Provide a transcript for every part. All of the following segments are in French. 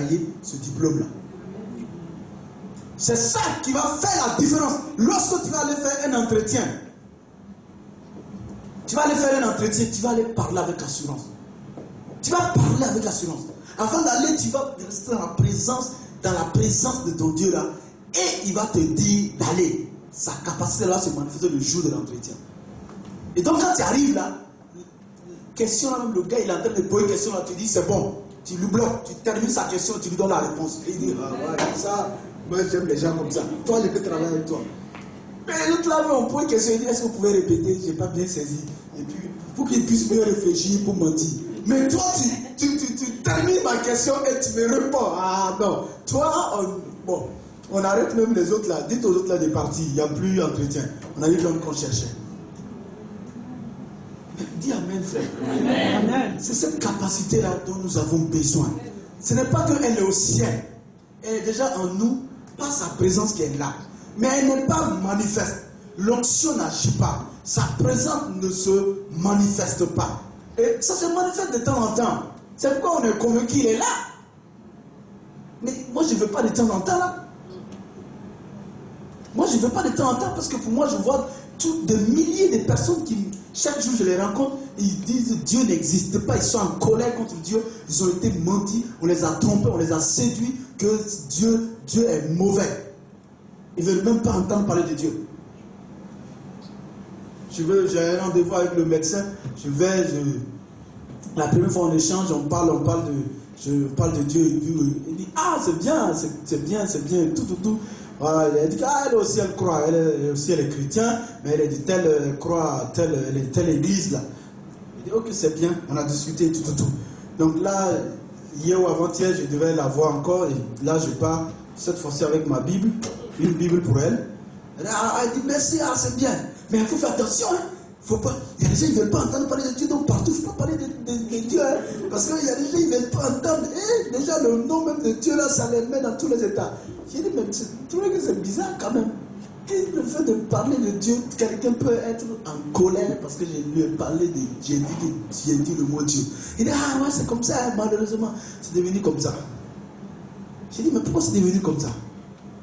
voyez, ce diplôme-là. C'est ça qui va faire la différence. Lorsque tu vas aller faire un entretien, tu vas aller parler avec assurance. Tu vas parler avec assurance. Avant d'aller, tu vas rester dans la présence de ton Dieu là. Et il va te dire d'aller. Sa capacité va se manifester le jour de l'entretien. Et donc quand tu arrives là, question là, même le gars il est en train de poser une question là, tu dis c'est bon. Tu lui bloques, tu termines sa question, tu lui donnes la réponse. Et il dit, ah ouais, ça, moi j'aime les gens comme ça. Toi, je peux travailler avec toi. Mais l'autre là, on pose une question, il dit, est-ce que vous pouvez répéter? Je n'ai pas bien saisi. Et puis, pour qu'il puisse mieux réfléchir pour mentir. Mais toi, tu termines ma question et tu me réponds. Ah non, toi, on arrête même les autres là. Dites aux autres là de partir, il n'y a plus d'entretien. On a eu l'homme qu'on cherchait. Dis Amen, frère. Amen. C'est cette capacité-là dont nous avons besoin. Ce n'est pas qu'elle est au ciel. Elle est déjà en nous, par sa présence qui est là. Mais elle n'est pas manifeste. L'onction n'agit pas. Sa présence ne se manifeste pas. Et ça se manifeste de temps en temps. C'est pourquoi on est convaincu qu'il est là. Mais moi, je ne veux pas de temps en temps là. Moi, je ne veux pas de temps en temps parce que pour moi, je vois des milliers de personnes qui, chaque jour, je les rencontre, ils disent Dieu n'existe pas. Ils sont en colère contre Dieu. Ils ont été mentis. On les a trompés, on les a séduits que Dieu est mauvais. Ils ne veulent même pas entendre parler de Dieu. J'ai un rendez-vous avec le médecin. La première fois on échange, je parle de Dieu. Et puis, il dit, ah, c'est bien, tout. Voilà, elle dit, ah, elle aussi, elle croit, elle est chrétienne, mais elle dit, elle croit, telle église, là. Il dit, ok, c'est bien, on a discuté, tout. Donc là, hier ou avant-hier, je devais la voir encore, et là, je pars, cette fois-ci avec ma Bible, une Bible pour elle. Elle dit, merci, c'est bien, mais il faut faire attention, hein. Faut pas, il y a des gens qui ne veulent pas entendre parler de Dieu, donc partout, il ne faut pas parler de Dieu, hein, parce qu'il y a des gens qui ne veulent pas entendre, et déjà le nom même de Dieu, là, ça les met dans tous les états. J'ai dit, mais tu trouves que c'est bizarre quand même. Et le fait de parler de Dieu, quelqu'un peut être en colère parce que je lui ai parlé de Dieu, j'ai dit le mot Dieu. Il dit, ah ouais, c'est comme ça, malheureusement, c'est devenu comme ça. J'ai dit, mais pourquoi c'est devenu comme ça?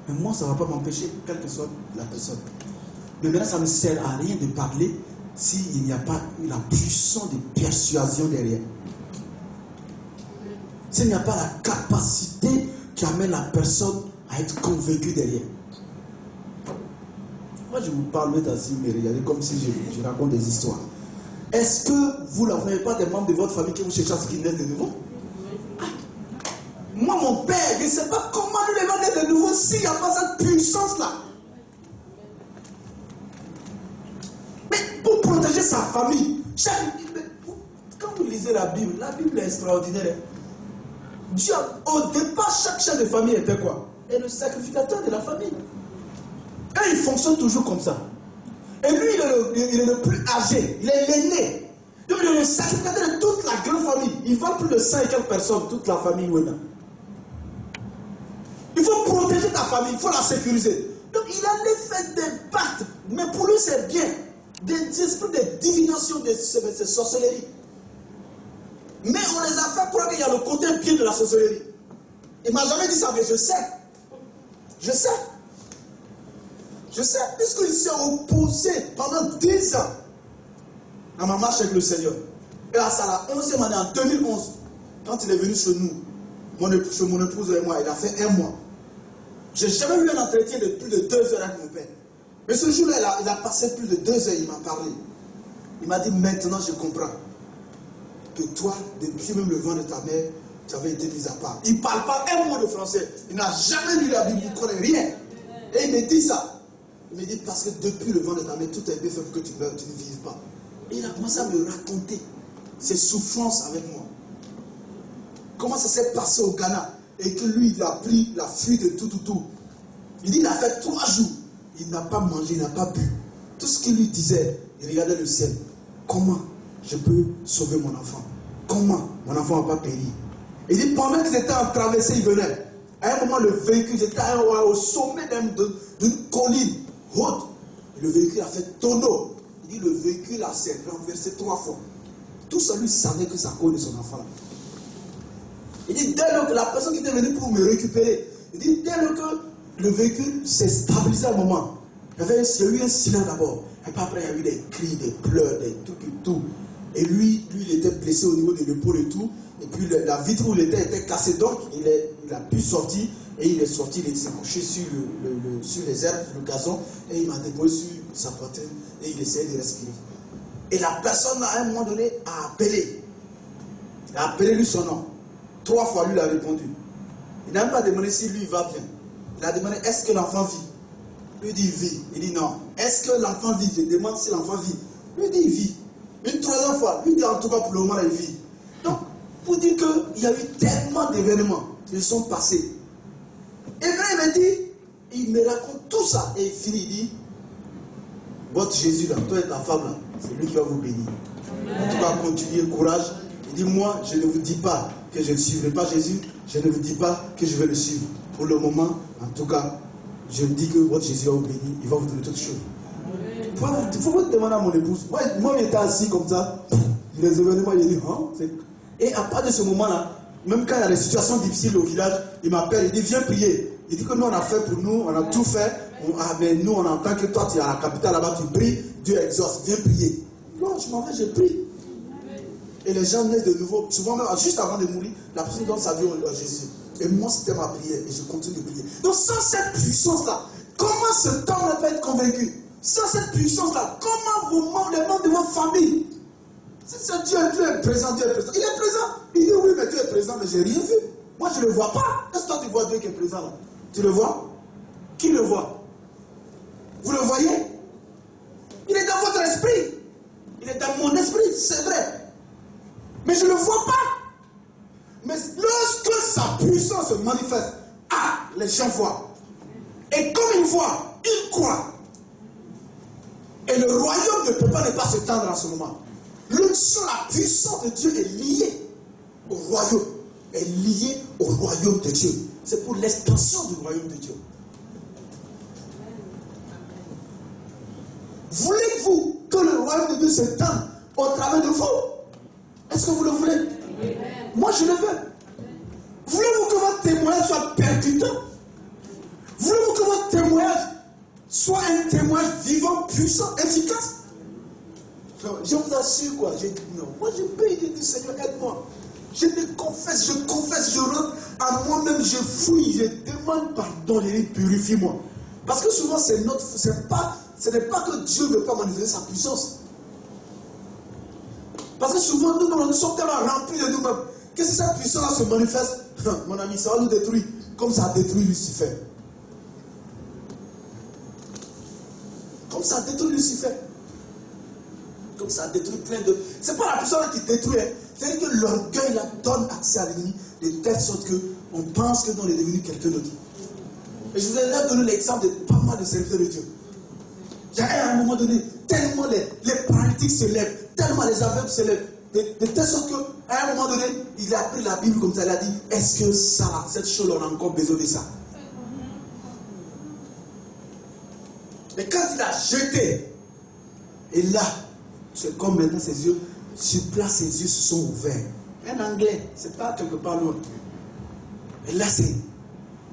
Mais moi, ça ne va pas m'empêcher, quelle que soit la personne. Mais maintenant, ça ne sert à rien de parler s'il n'y a pas la puissance de persuasion derrière. S'il n'y a pas la capacité qui amène la personne à être convaincue derrière. Moi, je vous parle, vous êtes assis, mais regardez comme si je raconte des histoires. Est-ce que vous n'avez pas des membres de votre famille qui vous cherchent à ce qu'ils naissent de nouveau? Moi, mon père, je ne sais pas comment nous les naître de nouveau s'il n'y a pas cette puissance-là. Mais pour protéger sa famille, quand vous lisez la Bible est extraordinaire. Dieu, au départ, chaque chef de famille était quoi? Et le sacrificateur de la famille. Et il fonctionne toujours comme ça. Et lui, il est le plus âgé, il est l'aîné. Donc il est le sacrificateur de toute la grande famille. Il vend plus de 100 et quelques personnes, toute la famille Wena. Il faut protéger ta famille, il faut la sécuriser. Donc il allait faire des pactes, mais pour lui c'est bien. Des esprits de divination, de sorcellerie. Mais on les a fait croire qu'il y a le côté bien de la sorcellerie. Il ne m'a jamais dit ça, mais je sais. Puisqu'il s'est opposé pendant 10 ans à ma marche avec le Seigneur. Et à ça, la 11e année, en 2011, quand il est venu chez nous, mon épouse et moi, il a fait 1 mois. Je n'ai jamais eu un entretien de plus de 2 heures avec mon père. Mais ce jour-là, il a passé plus de 2 heures, il m'a parlé. Il m'a dit, maintenant je comprends que toi, depuis même le ventre de ta mère, tu avais été mis à part. Il ne parle pas un mot de français. Il n'a jamais lu la Bible, il ne connaît rien. Et il me dit ça. Il me dit, parce que depuis le ventre de ta mère, tout est bien fait pour que tu meurs, tu ne vives pas. Et il a commencé à me raconter ses souffrances avec moi. Comment ça s'est passé au Ghana. Et que lui, il a pris la fuite de tout. Il dit, il a fait 3 jours. Il n'a pas mangé, il n'a pas bu. Tout ce qu'il lui disait, il regardait le ciel. Comment je peux sauver mon enfant? Comment mon enfant n'a pas péri? Il dit, pendant qu'ils étaient en traversée, il venait. À un moment, le véhicule était au sommet d'une colline haute. Le véhicule a fait tonneau. Il dit, le véhicule s'est renversé 3 fois. Tout celui savait que c'est à cause de son enfant. Il dit, dès lors que la personne qui était venue pour me récupérer, il dit, dès lors que le véhicule s'est stabilisé à un moment, il y a eu un silence d'abord. Et puis après, il y a eu des cris, des pleurs, des trucs et tout. Et lui, il était blessé au niveau de l'épaule et tout. Et puis la vitre où il était cassée, donc il a pu sortir. Et il est sorti, il s'est couché sur les herbes, le gazon. Et il m'a déposé sur sa poitrine. Et il essayait de respirer. Et la personne, à un moment donné, a appelé. Il a appelé lui son nom. 3 fois, lui, il a répondu. Il n'a même pas demandé si lui va bien. Il a demandé, est-ce que l'enfant vit? Lui dit, il vit. Il dit, non. Est-ce que l'enfant vit? Je demande si l'enfant vit. Lui dit, il vit. Une 3e fois, lui dit, en tout cas, pour le moment, il vit. Donc, pour dire qu'il y a eu tellement d'événements qui sont passés. Et là, il me dit, il me raconte tout ça. Et il finit, il dit, votre Jésus, là, toi et ta femme, là, c'est lui qui va vous bénir. En tout cas, continuez, courage. Il dit, moi, je ne vous dis pas que je ne suivrai pas Jésus. Je ne vous dis pas que je vais le suivre. Pour le moment, en tout cas, je me dis que votre Jésus va vous bénir. Il va vous donner toutes choses. Il faut vous demander à mon épouse. Moi, il était assis comme ça. Les événements, il dit, hein? Et à part de ce moment-là, même quand il y a des situations difficiles au village, il m'appelle, il dit, viens prier. Il dit que nous, on a fait pour nous, on a tout fait. Mais nous, on entend que toi, tu es à la capitale là-bas, tu pries, Dieu exauce, viens prier. Non, je m'en vais, je prie. Et les gens naissent de nouveau. Souvent, même juste avant de mourir, la personne donne sa vie à Jésus. Et moi, c'était ma prière. Et je continue de prier. Donc, sans cette puissance-là, comment cet homme peut être convaincu? Sans cette puissance-là, comment vos membres, les membres de votre famille? C'est Dieu est présent, Dieu est présent. Il est présent. Il dit oui, mais Dieu est présent, mais je n'ai rien vu. Moi, je ne le vois pas. Est-ce que toi, tu vois Dieu qui est présent là? Tu le vois? Qui le voit? Vous le voyez? Il est dans votre esprit. Il est dans mon esprit, c'est vrai. Mais je ne le vois pas. Mais lorsque sa puissance se manifeste, les gens voient. Et comme ils voient, ils croient. Et le royaume ne peut pas ne pas s'étendre en ce moment. L'onction, la puissance de Dieu est liée au royaume. Est liée au royaume de Dieu. C'est pour l'extension du royaume de Dieu. Voulez-vous que le royaume de Dieu s'étende au travers de vous? Est-ce que vous le voulez? Moi, je le veux. Voulez-vous que votre témoignage soit percutant? Voulez-vous que votre témoignage soit un témoignage vivant, puissant, efficace? Non, je vous assure quoi, j'ai dit non. Moi je prie, je dis Seigneur, aide-moi. Je me confesse, je rentre à moi-même, je fouille, je demande pardon, je dis purifie-moi. Parce que souvent ce n'est pas que Dieu ne veut pas manifester sa puissance. Parce que souvent nous sommes tellement remplis de nous-mêmes que si cette puissance se manifeste, mon ami, ça va nous détruire comme ça a détruit Lucifer. Comme ça a détruit Lucifer. Comme ça détruit plein de... C'est pas la puissance qui détruit. C'est-à-dire que l'orgueil là donne accès à l'ennemi de telle sorte qu'on pense que nous on est devenu quelqu'un d'autre. Et je vous ai donné l'exemple de pas mal de serviteurs de Dieu. Il y a un moment donné, tellement les paralytiques se lèvent, tellement les aveugles se lèvent, de telle sorte qu'à un moment donné, il a pris la Bible comme ça, il a dit, est-ce que ça, cette chose on a encore besoin de ça? Mais quand il a jeté, et là, c'est comme maintenant ses yeux, sur place ses yeux se sont ouverts. Un anglais, c'est pas quelque part loin. Et là,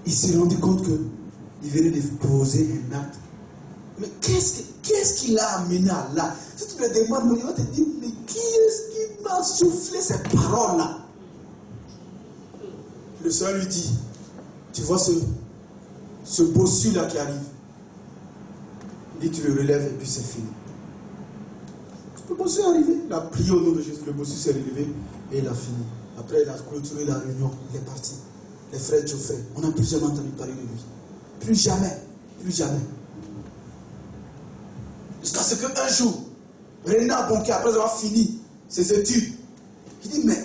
il s'est rendu compte qu'il venait de poser un acte. Mais qu'est-ce qui l'a amené à là? Si tu me demandes, il va te dire, mais qui est-ce qui m'a soufflé ces paroles-là? Le Seigneur lui dit, tu vois ce bossu-là qui arrive. Il dit, tu le relèves et puis c'est fini. Le bossu est arrivé, il a prié au nom de Jésus, le bossu s'est relevé et il a fini. Après, il a clôturé la réunion, il est parti. Les frères Geoffrey, on n'a plus jamais entendu parler de lui. Plus jamais, plus jamais. Jusqu'à ce qu'un jour, Renard Bonquet, après avoir fini ses études, il dit, mais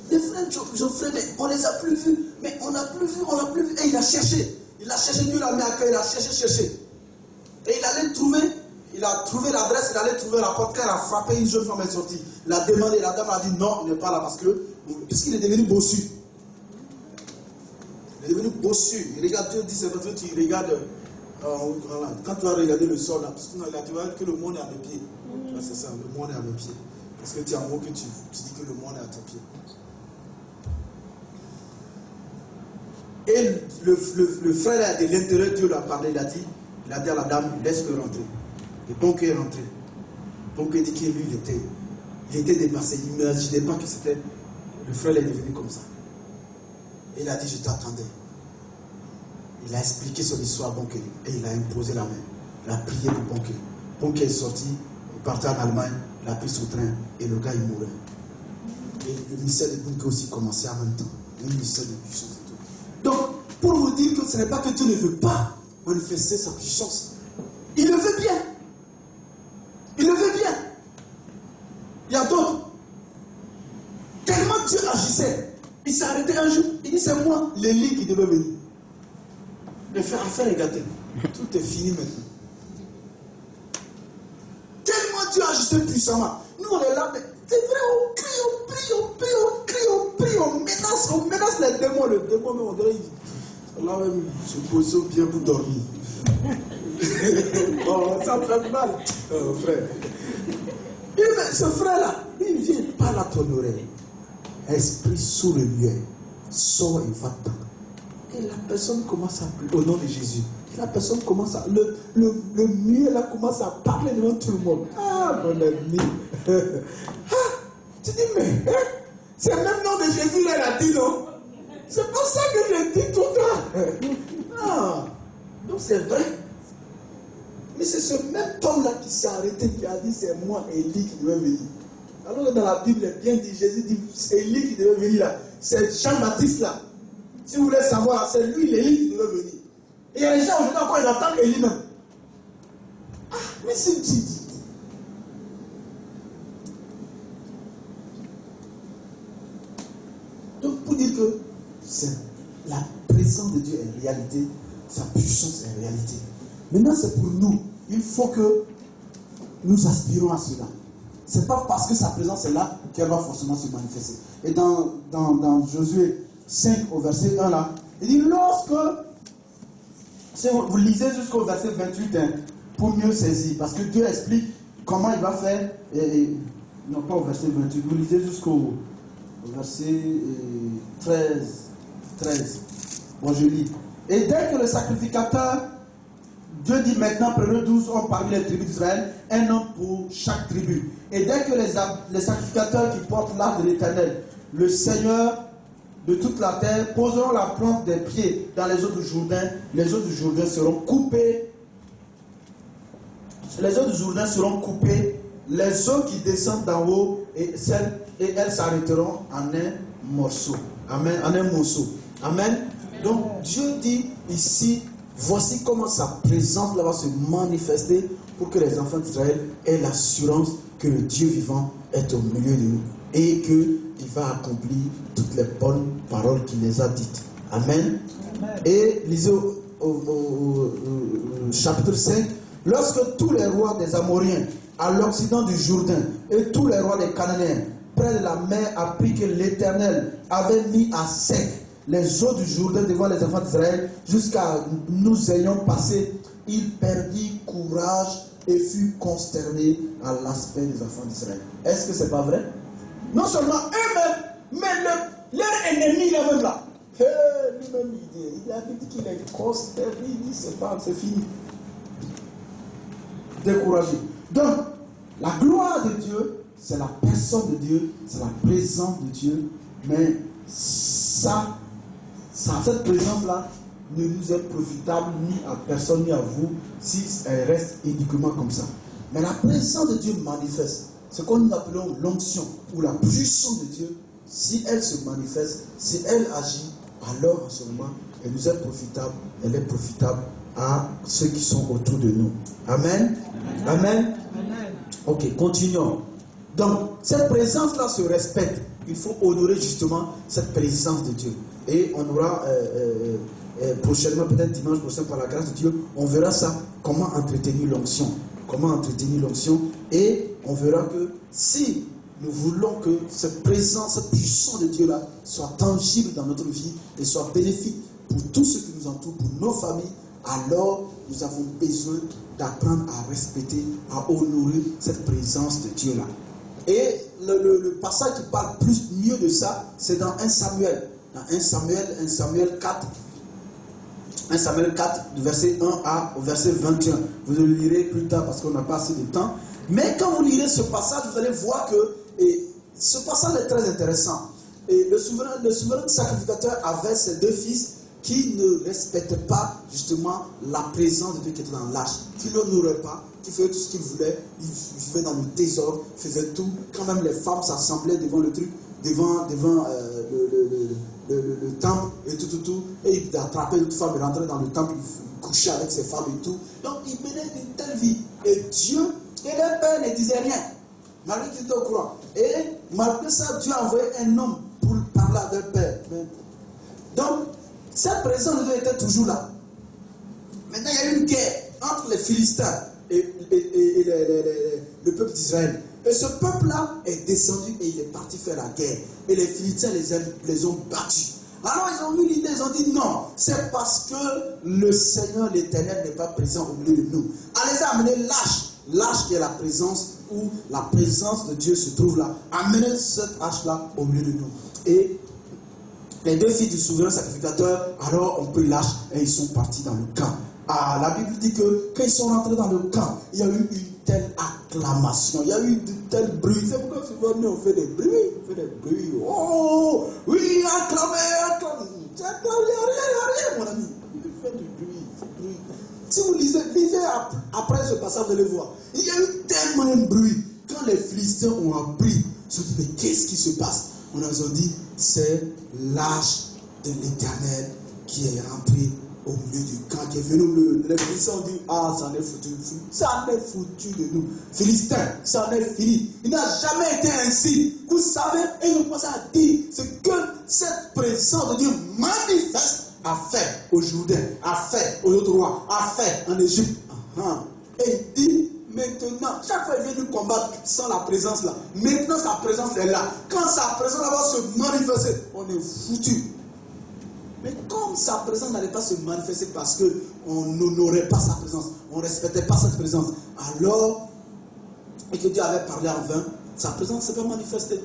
les frères Geoffrey, mais on les a plus vus, mais on n'a plus vu. Et il a cherché, Dieu l'a mis à cœur, il a cherché. Et il a trouvé l'adresse, il allait trouver la porte. Quand il a frappé, une jeune femme est sortie. Il a demandé, la dame a dit non, il n'est pas là puisqu'il est devenu bossu. Il est devenu bossu. Il regarde Dieu, dit c'est parce que tu regardes, quand tu vas regarder le sol là, parce que tu vas dire que le monde est à mes pieds. C'est ça, le monde est à mes pieds. Parce que tu es en haut que tu dis que le monde est à tes pieds. Et le frère de l'intérieur, Dieu l'a parlé, il a dit à la dame, laisse-le rentrer. Et Bonke est rentré. Bonke dit que lui, il était dépassé. Il n'imaginait pas que c'était... Le frère est devenu comme ça. Et il a dit, je t'attendais. Il a expliqué son histoire à Bonke. Et il a imposé la main. Il a prié pour Bonke. Bonke est sorti, il partait en Allemagne, il a pris son train. Et le gars, il mourait. Et le ministère de Bonke aussi commençait en même temps. Le ministère de puissance et tout. Donc, pour vous dire que ce n'est pas que Dieu ne veut pas manifester sa puissance. Il le veut bien. Il le veut bien. Il y a d'autres. Tellement Dieu agissait. Il s'est arrêté un jour. Il dit, c'est moi, l'Élie qui devait venir. Le faire affaire est gâté. Tout est fini maintenant. Tellement Dieu agissait puissamment. Nous, on est là, mais c'est vrai, on crie, on prie, on prie, on crie, on prie, on menace les démons. Le démon, on dirait, là même, se pose bien pour dormir. Oh, ça me fait mal, frère. Mais ce frère-là, il vient, il parle à ton oreille. Esprit sous le lieu, sort et va-t'en. Et la personne commence à prier au nom de Jésus. Et la personne commence à... Le mieux là commence à parler devant tout le monde. Ah, mon ami. Tu dis, mais c'est le même nom de Jésus là, il a dit, non? C'est pour ça que je dis tout le temps. Ah, donc c'est vrai. Mais c'est ce même homme-là qui s'est arrêté, qui a dit, c'est moi, Élie, qui devait venir. Alors que dans la Bible, il est bien dit, Jésus dit, c'est Élie qui devait venir là. C'est Jean-Baptiste là. Si vous voulez savoir, c'est lui, l'Élie, qui devait venir. Et il y a des gens aujourd'hui encore, ils entendent Élie même. Ah, mais c'est dit. Donc, pour dire que c'est la présence de Dieu est réalité, sa puissance est réalité. Maintenant, c'est pour nous. Il faut que nous aspirons à cela. Ce n'est pas parce que sa présence est là qu'elle va forcément se manifester. Et dans Josué 5 au verset 1 là, il dit si vous lisez jusqu'au verset 28 pour mieux saisir, parce que Dieu explique comment il va faire, non pas au verset 28, vous lisez jusqu'au verset 13. Bon, je lis. Et dès que le sacrificateur, Dieu dit maintenant, prenez 12 hommes parmi les tribus d'Israël, un homme pour chaque tribu. Et dès que les sacrificateurs qui portent l'arche de l'Éternel, le Seigneur de toute la terre, poseront la plante des pieds dans les eaux du Jourdain, les eaux du Jourdain seront coupées. Les eaux du Jourdain seront coupées, les eaux qui descendent d'en haut, et elles s'arrêteront en un morceau. Amen. En un morceau. Amen. Donc Dieu dit ici, voici comment sa présence là va se manifester pour que les enfants d'Israël aient l'assurance que le Dieu vivant est au milieu de nous et qu'il va accomplir toutes les bonnes paroles qu'il les a dites. Amen. Amen. Et lisez au chapitre 5, lorsque tous les rois des Amoriens à l'occident du Jourdain et tous les rois des Cananéens près de la mer apprirent que l'Éternel avait mis à sec les eaux du Jourdain devant les enfants d'Israël jusqu'à nous ayons passé, il perdit courage et fut consterné à l'aspect des enfants d'Israël. Est-ce que c'est pas vrai? Non seulement eux-mêmes, mais leur ennemi là même là. Lui-même il a dit qu'il est consterné, il dit c'est fini. Découragé. Donc, la gloire de Dieu, c'est la personne de Dieu, c'est la présence de Dieu, mais cette présence-là ne nous est profitable ni à personne ni à vous si elle reste uniquement comme ça. Mais la présence de Dieu manifeste. Ce que nous appelons l'onction ou la puissance de Dieu, si elle se manifeste, si elle agit, alors en ce moment, elle nous est profitable, elle est profitable à ceux qui sont autour de nous. Amen. Amen. Amen. Ok, continuons. Donc, cette présence-là se respecte. Il faut honorer justement cette présence de Dieu. Et on aura prochainement, peut-être dimanche prochain, par la grâce de Dieu, on verra ça, comment entretenir l'onction. Comment entretenir l'onction. Et on verra que si nous voulons que cette présence, cette puissance de Dieu-là soit tangible dans notre vie et soit bénéfique pour tous ceux qui nous entourent, pour nos familles, alors nous avons besoin d'apprendre à respecter, à honorer cette présence de Dieu-là. Et le passage qui parle mieux de ça, c'est dans 1 Samuel. Dans 1 Samuel 4, 1 Samuel 4, du verset 1 au verset 21. Vous le lirez plus tard parce qu'on n'a pas assez de temps. Mais quand vous lirez ce passage, vous allez voir que ce passage est très intéressant. Et le souverain sacrificateur avait ses deux fils qui ne respectaient pas justement la présence de Dieu qui était dans l'arche, qui ne l'honoraient pas, qui faisaient tout ce qu'ils voulaient, ils vivaient dans le désordre, faisaient tout. Quand même les femmes s'assemblaient devant le truc, devant le temple et tout, et il attrapait une femme et rentrait dans le temple, il couchait avec ses femmes et tout. Donc il menait une telle vie. Et Dieu et les pères ne disaient rien, malgré qu'ils étaient au courant. Et malgré ça, Dieu a envoyé un homme pour parler à leur père. Donc, cette présence de Dieu était toujours là. Maintenant, il y a eu une guerre entre les Philistins et le peuple d'Israël. Et ce peuple-là est descendu et il est parti faire la guerre. Et les Philistins les ont battus. Alors ils ont eu l'idée, ils ont dit non, c'est parce que le Seigneur l'Éternel n'est pas présent au milieu de nous. Allez amener l'arche qui est la présence, où la présence de Dieu se trouve là. Amenez cette arche-là au milieu de nous. Et les deux filles du souverain sacrificateur, alors ont pris l'arche et ils sont partis dans le camp. Ah, la Bible dit que quand ils sont rentrés dans le camp, il y a eu une telle acclamation, il y a eu de tels bruits. C'est pourquoi souvent nous on fait des bruits, Oh, oui, acclamez. Il n'y a rien, mon ami. Il fait du bruit. Si vous lisez après ce passage, vous allez voir. Il y a eu tellement de bruit. Quand les Philistins ont appris, ils se sont dit, mais qu'est-ce qui se passe? On a dit, c'est l'arche de l'Éternel qui est rentrée au milieu du camp, qui est venu. Les Philistins ont dit, ah, ça en est foutu. Ça en est foutu de nous. Philistins, ça en est fini. Il n'a jamais été ainsi. Vous savez, et ils ont commencé à dire, c'est que cette présence de Dieu manifeste a fait au Jourdain, a fait aux autres rois, a fait en Égypte. Et il dit, maintenant, chaque fois il vient nous combattre sans la présence là. Maintenant sa présence est là. Quand sa présence va se manifester, on est foutu. Mais comme sa présence n'allait pas se manifester parce qu'on n'honorait pas sa présence, on ne respectait pas cette présence, alors, et que Dieu avait parlé en vain, sa présence ne s'est pas manifestée.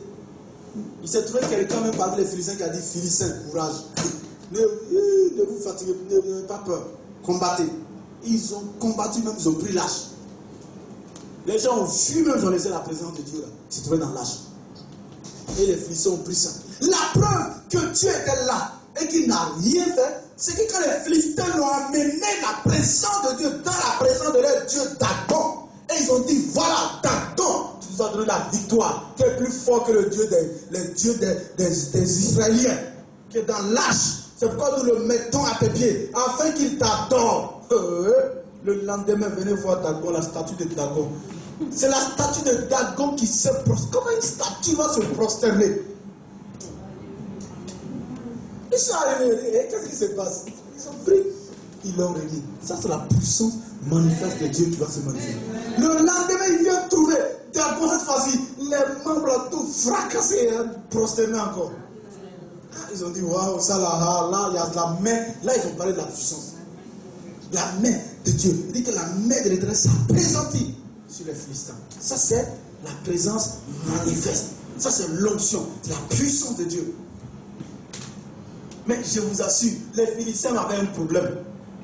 Il s'est trouvé quelqu'un même parmi les Philistins qui a dit, Philistins, courage. Ne vous fatiguez, n'ayez pas peur. Combattez. Ils ont combattu, même ils ont pris l'arche. Les gens ont fui, même ils ont laissé la présence de Dieu là. Ils se trouvaient dans l'arche. Et les Philistins ont pris ça. La preuve que Dieu était là et qu'il n'a rien fait, c'est que quand les Philistins ont amené la présence de Dieu dans la présence de leur Dieu Dagon, et ils ont dit, voilà, Dagon, tu nous as donné la victoire, qui est plus fort que le Dieu des Israéliens, qui est dans l'arche. C'est pourquoi nous le mettons à tes pieds, afin qu'il t'adore. Le lendemain, venez voir Dagon, la statue de Dagon. C'est la statue de Dagon qui se prosterne. Comment une statue va se prosterner? Ils sont arrivés, qu'est-ce qui se passe? Ils ont pris, ils l'ont réuni. Ça, c'est la puissance manifeste de Dieu qui va se manifester. Le lendemain, il vient trouver Dagon cette fois-ci, les membres ont tout fracassé et prosterné encore. Ils ont dit, waouh, ça là, il y a de la main. Là, ils ont parlé de la puissance. La main de Dieu. Il dit que la main de l'Éternel s'est présentée sur les Philistins. Ça, c'est la présence manifeste. Ça, c'est l'onction, c'est la puissance de Dieu. Mais je vous assure, les Philistins avaient un problème.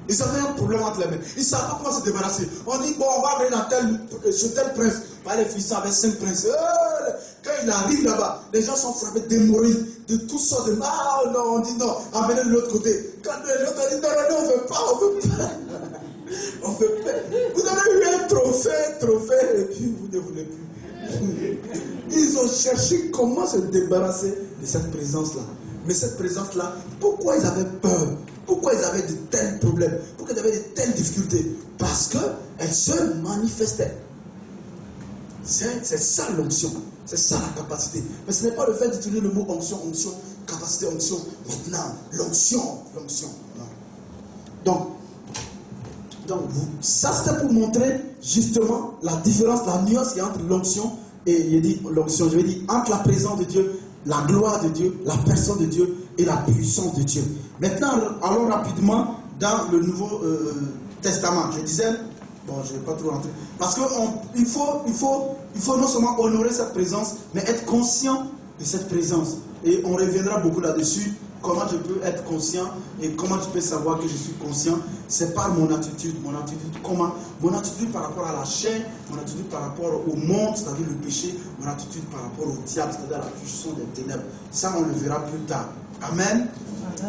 Ils avaient un problème entre les mains. Ils ne savaient pas comment se débarrasser. On dit, bon, on va aller sur tel prince. Les Philistins avaient 5 princes. Quand il arrive là-bas, les gens sont frappés d'hémorroïdes, de toutes sortes de mal. Ah non, on dit non, amenez de l'autre côté. Quand l'autre dit non, on ne veut pas, on ne veut pas. On veut pas. Vous avez eu un trophée, et puis vous ne voulez plus. Ils ont cherché comment se débarrasser de cette présence-là. Mais cette présence-là, pourquoi ils avaient peur? Pourquoi ils avaient de tels problèmes? Pourquoi ils avaient de telles difficultés? Parce qu'elle se manifestait. C'est ça l'onction. C'est ça la capacité. Mais ce n'est pas le fait d'utiliser le mot onction, capacité, onction. Maintenant, l'onction. Donc, ça c'était pour montrer justement la différence, la nuance qu'il y a entre l'onction et, il dit l'onction, je vais dire, entre la présence de Dieu, la gloire de Dieu, la personne de Dieu et la puissance de Dieu. Maintenant, allons rapidement dans le Nouveau Testament. Je disais, bon, je ne vais pas trop rentrer, parce qu'il faut non seulement honorer cette présence, mais être conscient de cette présence. Et on reviendra beaucoup là-dessus comment je peux être conscient et comment je peux savoir que je suis conscient? C'est par mon attitude. Mon attitude comment? Mon attitude par rapport à la chair, mon attitude par rapport au monde, c'est-à-dire le péché, mon attitude par rapport au diable, c'est-à-dire à la puissance des ténèbres. Ça, on le verra plus tard. Amen.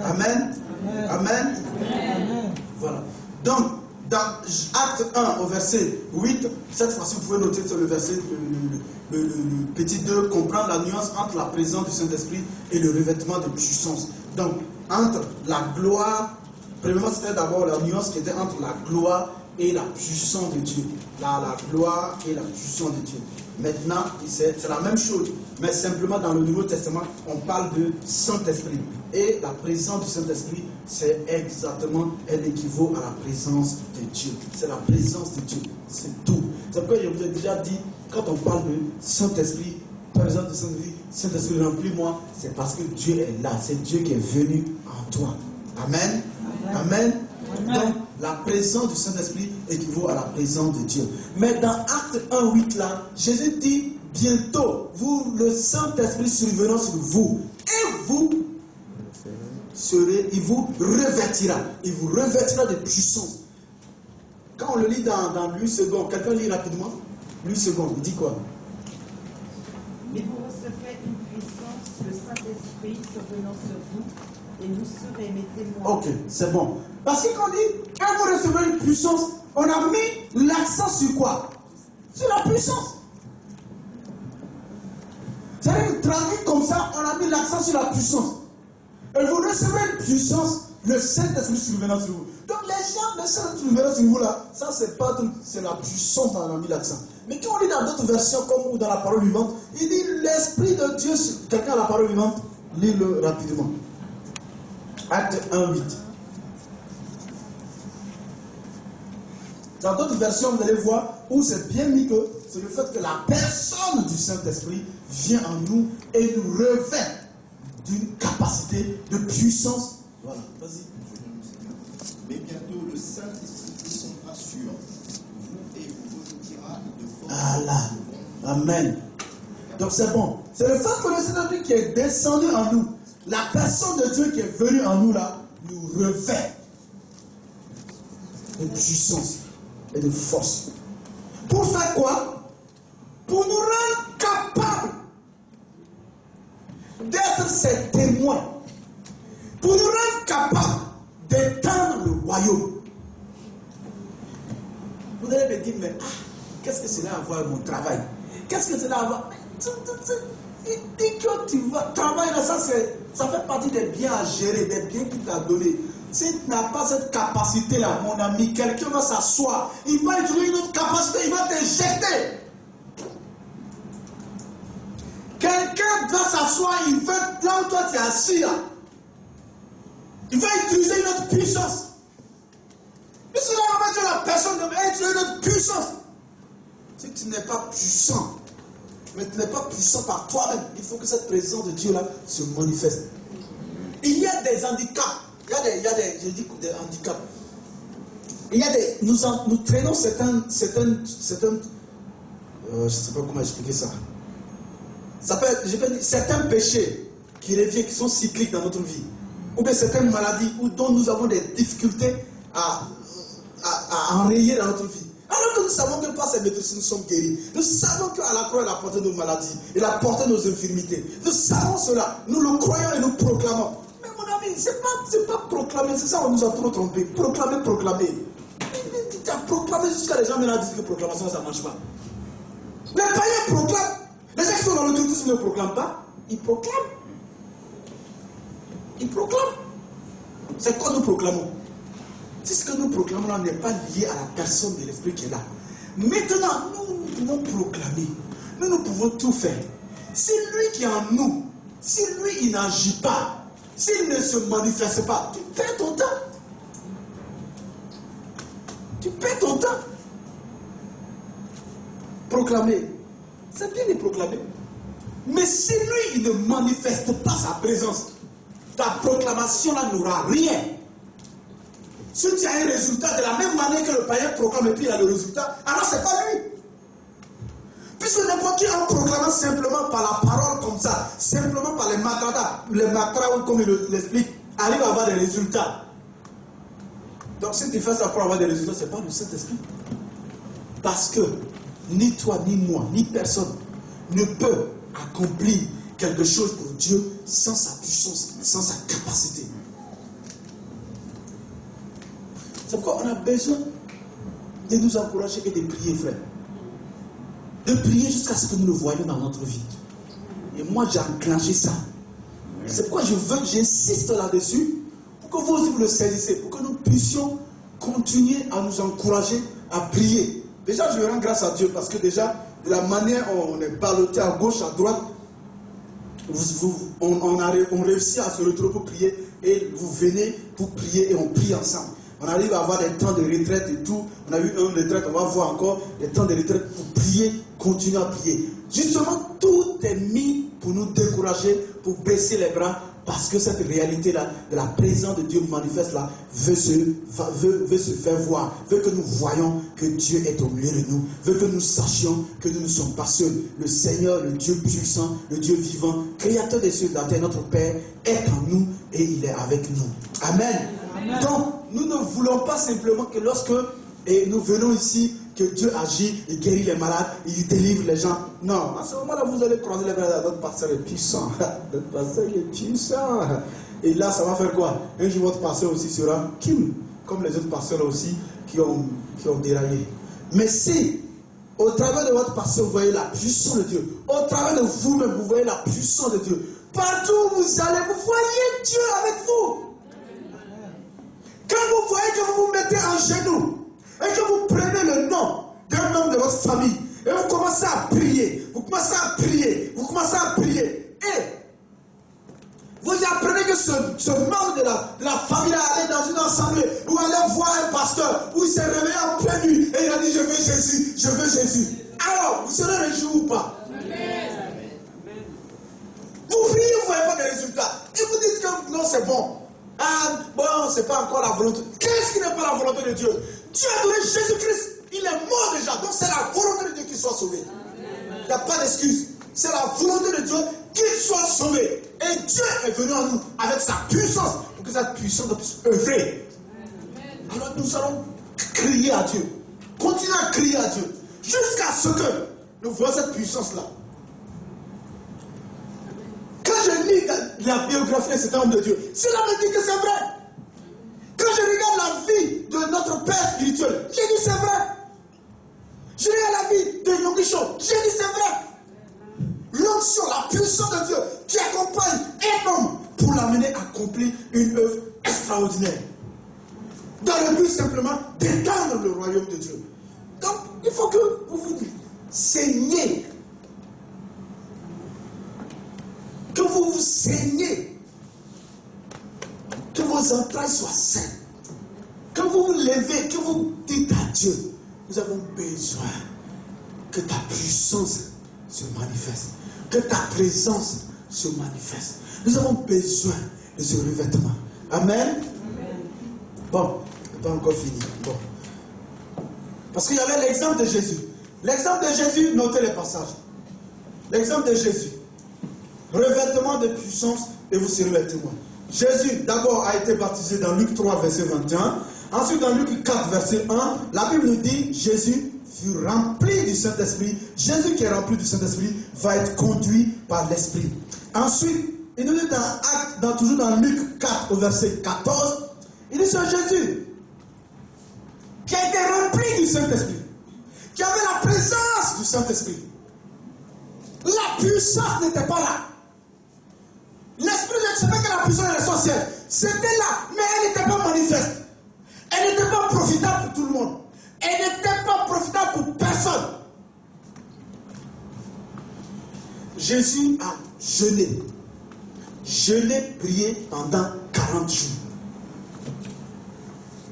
Amen. Amen. Amen. Amen. Voilà. Donc, dans Acte 1 au verset 8, cette fois-ci vous pouvez noter sur le verset, le petit 2, comprendre la nuance entre la présence du Saint-Esprit et le revêtement de puissance. Donc, entre la gloire, premièrement c'était d'abord la nuance qui était entre la gloire et la puissance de Dieu. La gloire et la puissance de Dieu. Maintenant, c'est la même chose, mais simplement dans le Nouveau Testament, on parle de Saint-Esprit. Et la présence du Saint-Esprit, c'est exactement, elle équivaut à la présence de Dieu. C'est la présence de Dieu, c'est tout. C'est pourquoi je vous ai déjà dit, quand on parle de Saint-Esprit, présence du Saint-Esprit, Saint-Esprit remplis-moi, c'est parce que Dieu est là, c'est Dieu qui est venu en toi. Amen. Amen. Amen. Donc, la présence du Saint-Esprit équivaut à la présence de Dieu. Mais dans Acte 1:8 là, Jésus dit, bientôt, le Saint-Esprit survenant sur vous, et vous serez, il vous revêtira de puissance. Quand on le lit dans Louis II, quelqu'un lit rapidement, Louis II, il dit quoi? Mais vous recevrez une puissance, le Saint-Esprit survenant sur vous, et vous serez mes témoins. Ok, c'est bon. Parce que quand on dit, quand vous recevrez une puissance, on a mis l'accent sur quoi? Sur la puissance. C'est-à-dire, traduit comme ça, on a mis l'accent sur la puissance. Et vous recevrez une puissance, le Saint-Esprit survenant sur vous. Donc les gens, le Saint-Esprit survenant sur vous là, ça c'est pas tout, c'est la puissance dont on a mis l'accent. Mais quand on lit dans d'autres versions, comme ou dans la parole vivante, il dit l'Esprit de Dieu, quelqu'un a la parole vivante, lis-le rapidement. Acte 1:8. Dans d'autres versions, vous allez voir où c'est bien mis que c'est le fait que la personne du Saint-Esprit vient en nous et nous revêt d'une capacité de puissance. Voilà, vas-y. Mais bientôt le Saint-Esprit descendra sur vous et vous revêtira de force. Allah. Amen. Donc c'est bon. C'est le fait que le Saint-Esprit qui est descendu en nous, la personne de Dieu qui est venue en nous là, nous revêt de puissance et de force. Pour faire quoi? Pour nous rendre capables d'être ses témoins. Pour nous rendre capables d'étendre le royaume. Vous allez me dire, mais qu'est-ce que cela a à voir avec mon travail? Qu'est-ce que cela a à voir? Il dit que tu vas travailler là, ça fait partie des biens à gérer, des biens qu'il t'a donné. Si tu n'as pas cette capacité-là, mon ami, quelqu'un va s'asseoir, il va utiliser une autre capacité, il va t'injecter. Quelqu'un va s'asseoir, il va, là où toi tu es assis là, il va utiliser une autre puissance. Mais si là, on va la personne va utiliser une autre puissance. Si tu n'es pas puissant, mais tu n'es pas puissant par toi-même, il faut que cette présence de Dieu là se manifeste. Il y a des handicaps. Il y a des handicaps. Il y a des, nous traînons certains je ne sais pas comment expliquer ça. Ça peut être, je peux dire, certains péchés qui reviennent, qui sont cycliques dans notre vie, ou bien certaines maladies dont nous avons des difficultés à enrayer dans notre vie. Alors que nous savons que par ses maîtrises nous sommes guéris. Nous savons qu'à la croix il a porté nos maladies, il a porté nos infirmités. Nous savons cela, nous le croyons et nous proclamons. Mais mon ami, c'est pas proclamer, c'est ça on nous a trop trompé. Proclamer. Tu as proclamé jusqu'à les gens maintenant disent que proclamation ça ne marche pas. Les païens proclament. Les gens qui sont dans l'occultisme ne proclament pas, ils proclament. Ils proclament. C'est quoi nous proclamons? Si ce que nous proclamons là n'est pas lié à la personne de l'Esprit qui est là. Maintenant, nous pouvons proclamer. Nous pouvons tout faire. Si lui qui est en nous, si lui il n'agit pas, s'il ne se manifeste pas, tu perds ton temps. Tu perds ton temps. Proclamer. C'est bien de proclamer. Mais si lui il ne manifeste pas sa présence, ta proclamation là n'aura rien. Si tu as un résultat de la même manière que le païen proclame et puis il a le résultat, alors c'est pas lui. Puisque n'importe qui en proclamant simplement par la parole comme ça, simplement par les matras, comme il l'explique, arrive à avoir des résultats. Donc si tu fais ça pour avoir des résultats, ce n'est pas le Saint-Esprit. Parce que ni toi, ni moi, ni personne ne peut accomplir quelque chose pour Dieu sans sa puissance, sans sa capacité. C'est pourquoi on a besoin de nous encourager et de prier, frère. De prier jusqu'à ce que nous le voyions dans notre vie. Et moi, j'ai enclenché ça. C'est pourquoi j'insiste là-dessus, pour que vous aussi vous le saisissez, pour que nous puissions continuer à nous encourager à prier. Déjà, je rends grâce à Dieu, parce que déjà, de la manière dont on est ballotté à gauche, à droite, on réussit à se retrouver pour prier, et vous venez pour prier, et on prie ensemble. On arrive à avoir des temps de retraite et tout. On a eu un retraite, on va voir encore des temps de retraite pour prier, continuer à prier. Justement, tout est mis pour nous décourager, pour baisser les bras, parce que cette réalité-là, de la présence de Dieu manifeste là, veut se faire voir, veut que nous voyions que Dieu est au milieu de nous, veut que nous sachions que nous ne sommes pas seuls. Le Seigneur, le Dieu puissant, le Dieu vivant, créateur des cieux et de la terre, notre Père, est en nous et il est avec nous. Amen. Amen. Donc, nous ne voulons pas simplement que lorsque nous venons ici, que Dieu agit, il guérit les malades, il délivre les gens. Non, à ce moment-là, vous allez croiser les bras. Notre pasteur est puissant. Notre pasteur est puissant. Et là, ça va faire quoi? Un jour, votre pasteur aussi sera Kim, comme les autres pasteurs aussi qui ont déraillé. Mais si, au travers de votre pasteur, vous voyez la puissance de Dieu, au travers de vous-même, vous voyez la puissance de Dieu, partout où vous allez, vous voyez Dieu avec vous. Quand vous voyez que vous vous mettez en genoux et que vous prenez le nom d'un membre de votre famille et vous commencez à prier, vous commencez à prier, vous commencez à prier et vous apprenez que ce membre de la famille a allé dans une assemblée ou allait voir un pasteur où il s'est réveillé en pleine nuit et il a dit je veux Jésus, je veux Jésus. Alors, vous serez réjouis ou pas? Vous priez, vous ne voyez pas de résultats et vous dites que non, c'est bon. Ah, bon, c'est pas encore la volonté. Qu'est-ce qui n'est pas la volonté de Dieu? Dieu a donné Jésus-Christ. Il est mort déjà. Donc c'est la volonté de Dieu qu'il soit sauvé. Il n'y a pas d'excuse. C'est la volonté de Dieu qu'il soit sauvé. Et Dieu est venu à nous avec sa puissance pour que cette puissance puisse œuvrer. Alors nous allons crier à Dieu. Continuer à crier à Dieu. Jusqu'à ce que nous voyons cette puissance-là. Quand je lis la biographie de cet homme de Dieu, cela me dit que c'est vrai. Quand je regarde la vie de notre Père spirituel, j'ai dit c'est vrai. Je regarde la vie de Yongisho, j'ai dit c'est vrai. L'onction, la puissance de Dieu qui accompagne un homme pour l'amener à accomplir une œuvre extraordinaire. Dans le but simplement d'étendre le royaume de Dieu. Donc, il faut que vous vous saignez. Que vous vous saignez. Que vos entrailles soient saines. Que vous vous levez, que vous dites à Dieu, nous avons besoin que ta puissance se manifeste. Que ta présence se manifeste. Nous avons besoin de ce revêtement. Amen. Bon, pas encore fini. Bon. Parce qu'il y avait l'exemple de Jésus. L'exemple de Jésus, notez les passages. L'exemple de Jésus. Revêtement de puissance et vous serez les témoins. Jésus d'abord a été baptisé dans Luc 3 verset 21. Ensuite dans Luc 4 verset 1, la Bible nous dit Jésus fut rempli du Saint-Esprit. Jésus qui est rempli du Saint-Esprit va être conduit par l'Esprit. Ensuite, il nous dit toujours dans Luc 4 au verset 14, il dit c'est Jésus qui a été rempli du Saint-Esprit, qui avait la présence du Saint-Esprit. La puissance n'était pas là. L'Esprit de Dieu savait que la puissance est essentielle. C'était là, mais elle n'était pas manifeste. Elle n'était pas profitable pour tout le monde. Elle n'était pas profitable pour personne. Jésus a jeûné. Jeûné, prié pendant 40 jours.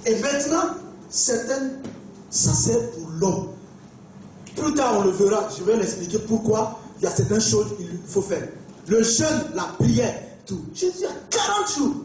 Et maintenant, ça sert pour l'homme. Plus tard, on le verra. Je vais l'expliquer pourquoi il y a certaines choses qu'il faut faire. Le jeûne, la prière, tout. Jésus a 40 jours.